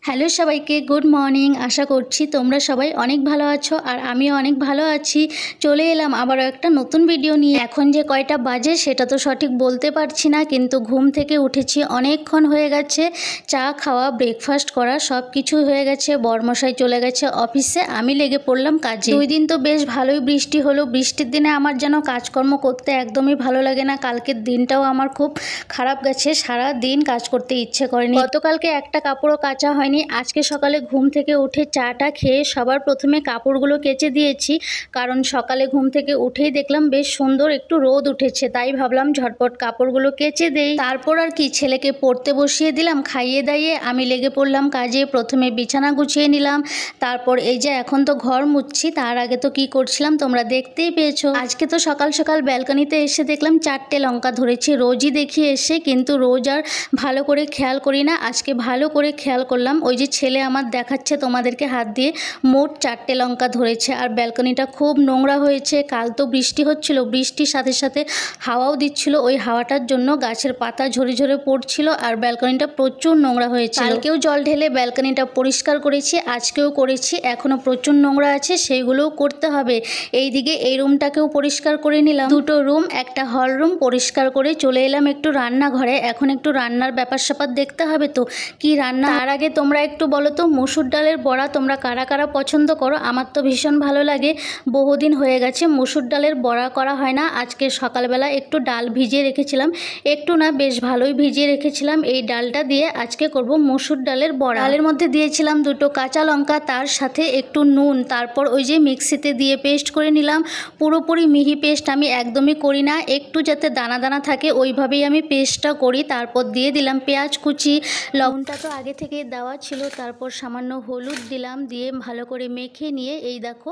Hello সবাইকে good morning. আশা করছি তোমরা সবাই অনেক ভালো আছো আর আমিও অনেক ভালো আছি। চলে এলাম আবারও একটা নতুন ভিডিও নিয়ে। এখন যে কয়টা বাজে সেটা তো সঠিক বলতে পারছি না, কিন্তু ঘুম থেকে উঠেছি অনেকক্ষণ হয়ে গেছে। চা খাওয়া, ব্রেকফাস্ট করা সব কিছুই হয়ে গেছে। বরমশাই চলে গেছে অফিসে, আমি লেগে পড়লাম কাজে। 2 দিন তো বেশ ভালোই বৃষ্টি হলো। বৃষ্টির দিনে আমার যেন কাজকর্ম করতে একদমই ভালো লাগে না। কালকের দিনটাও আমার খুব খারাপ গেছে, সারা দিন কাজ করতে ইচ্ছে করেনি। গতকালকে একটা কাপড়ও কাচা হয়নি। আজকে সকালে ঘুম থেকে উঠে চাটা খেয়ে সবার প্রথমে কাপড়গুলো কেচে দিয়েছি, কারণ সকালে ঘুম থেকে উঠেই দেখলাম বেশ সুন্দর একটু রোদ উঠেছে, তাই ভাবলাম ঝটপট কাপড়গুলো কেচে দেই। তারপর আর কি, ছেলেকে পড়তে বসিয়ে দিলাম, খাইয়ে দাইয়ে আমি লেগে পড়লাম কাজে। প্রথমে বিছানা গুছিয়ে নিলাম, তারপর এই যে এখন তো ঘর মুছছি। তার আগে তো কি করছিলাম তোমরা দেখতেই পেয়েছো। আজকে তো সকাল সকাল ব্যালকনিতে এসে দেখলাম 4টে লঙ্কা ধরেছি। রোজই দেখি এসে, কিন্তু রোজ আর ভালো করে খেয়াল করি না। আজকে ভালো করে খেয়াল করলাম। ওই যে ছেলে আমার দেখাচ্ছে তোমাদেরকে হাত দিয়ে, মোট 4টে লঙ্কা ধরেছে। আর ব্যালকনিটা খুব নোংরা হয়েছে। কাল তো বৃষ্টি হচ্ছিল, বৃষ্টির সাথে সাথে হাওয়াও দিচ্ছিল। ওই হাওয়াটার জন্য গাছের পাতা ঝরে ঝরে পড়ছিল আর ব্যালকনিটা প্রচুর নোংরা হয়েছে। কালকেও জল ঢেলে ব্যালকনিটা পরিষ্কার করেছি, আজকেও করেছি। এখনও প্রচুর নোংরা আছে, সেইগুলোও করতে হবে। এইদিকে এই রুমটাকেও পরিষ্কার করে নিলাম। 2টো রুম, একটা হল রুম পরিষ্কার করে চলে এলাম একটু রান্নাঘরে। এখন একটু রান্নার ব্যাপার স্যাপার দেখতে হবে তো কি রান্না। তার আগে তোমরা একটু বলো তো, মসুর ডালের বড়া তোমরা কারা কারা পছন্দ করো? আমার তো ভীষণ ভালো লাগে। বহুদিন হয়ে গেছে মসুর ডালের বড়া করা হয় না। আজকে সকালবেলা একটু ডাল ভিজিয়ে রেখেছিলাম, একটু না বেশ ভালোই ভিজিয়ে রেখেছিলাম। এই ডালটা দিয়ে আজকে করব মসুর ডালের বড়া। ডালের মধ্যে দিয়েছিলাম 2টো কাঁচা লঙ্কা, তার সাথে একটু নুন। তারপর ওই যে মিক্সিতে দিয়ে পেস্ট করে নিলাম। পুরোপুরি মিহি পেস্ট আমি একদমই করি না, একটু যাতে দানা দানা থাকে ওইভাবেই আমি পেস্টটা করি। তারপর দিয়ে দিলাম পেঁয়াজ কুচি, লবণটা তো আগে থেকে দেওয়া ছিল। তারপর সামান্য হলুদ দিলাম, দিয়ে ভালো করে মেখে নিয়ে এই দেখো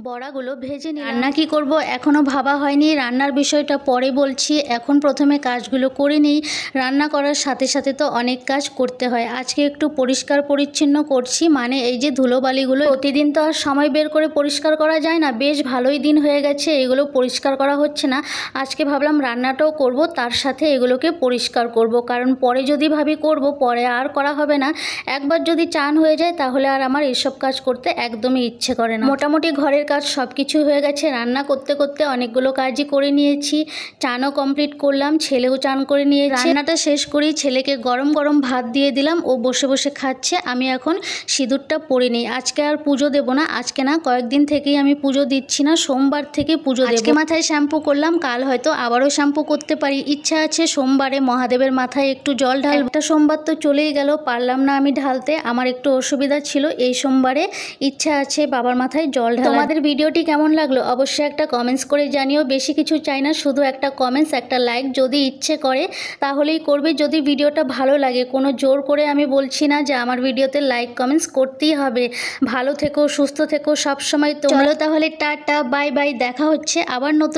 বড়াগুলো ভেজে নিলাম। রান্না কি করব এখনও ভাবা হয়নি, রান্নার বিষয়টা পরে বলছি। এখন প্রথমে কাজগুলো করে নিই। রান্না করার সাথে সাথে তো অনেক কাজ করতে হয়। আজকে একটু পরিষ্কার পরিচ্ছন্ন করছি, মানে এই যে ধুলোবালিগুলো প্রতিদিন তো আর সময় বের করে পরিষ্কার করা যায় না। বেশ ভালোই দিন হয়ে গেছে এগুলো পরিষ্কার করা হচ্ছে না। আজকে ভাবলাম রান্নাটাও করব, তার সাথে এগুলোকে পরিষ্কার করব, কারণ পরে যদি ভাবি করব পরে আর করা হবে না। একবার যদি চান হয়ে যায় তাহলে আর আমার এসব কাজ করতে একদমই ইচ্ছে করে না। মোটামুটি ঘরের কাজ সব কিছু হয়ে গেছে। রান্না করতে করতে অনেকগুলো কাজই করে নিয়েছি। চানও কমপ্লিট করলাম, ছেলেও চান করে নিয়েছে। রান্নাটা শেষ করি, ছেলেকে গরম গরম ভাত দিয়ে দিলাম, ও বসে বসে খাচ্ছে। আমি এখন সিঁদুরটা পরে নিই। আজকে আর পুজো দেব না, আজকে না কয়েকদিন থেকেই আমি পুজো দিচ্ছি না, সোমবার থেকে পুজো দেব। আজকে মাথায় শ্যাম্পু করলাম, কাল হয়তো আবারও শ্যাম্পু করতে পারি। ইচ্ছা আছে সোমবারে মহাদেবের মাথায় একটু জল ঢালব। একটা সোমবার তো চলেই গেল, পারলাম না আমি ঢালতে, আমার একটু অসুবিধা ছিল। এই সোমবারে ইচ্ছা আছে বাবার মাথায় জল ঢালা। তোমাদের ভিডিওটি কেমন লাগলো অবশ্যই একটা কমেন্টস করে জানিও। বেশি কিছু চাই না, শুধু একটা কমেন্টস, একটা লাইক। যদি ইচ্ছে করে তাহলেই করবে, যদি ভিডিওটা ভালো লাগে। কোনো জোর করে আমি বলছি না যে আমার ভিডিওতে লাইক কমেন্টস করতেই হবে। ভালো থেকো, সুস্থ থেকো সব সময়। চলো তাহলে টাটা, বাই বাই। দেখা হচ্ছে আবার নতুন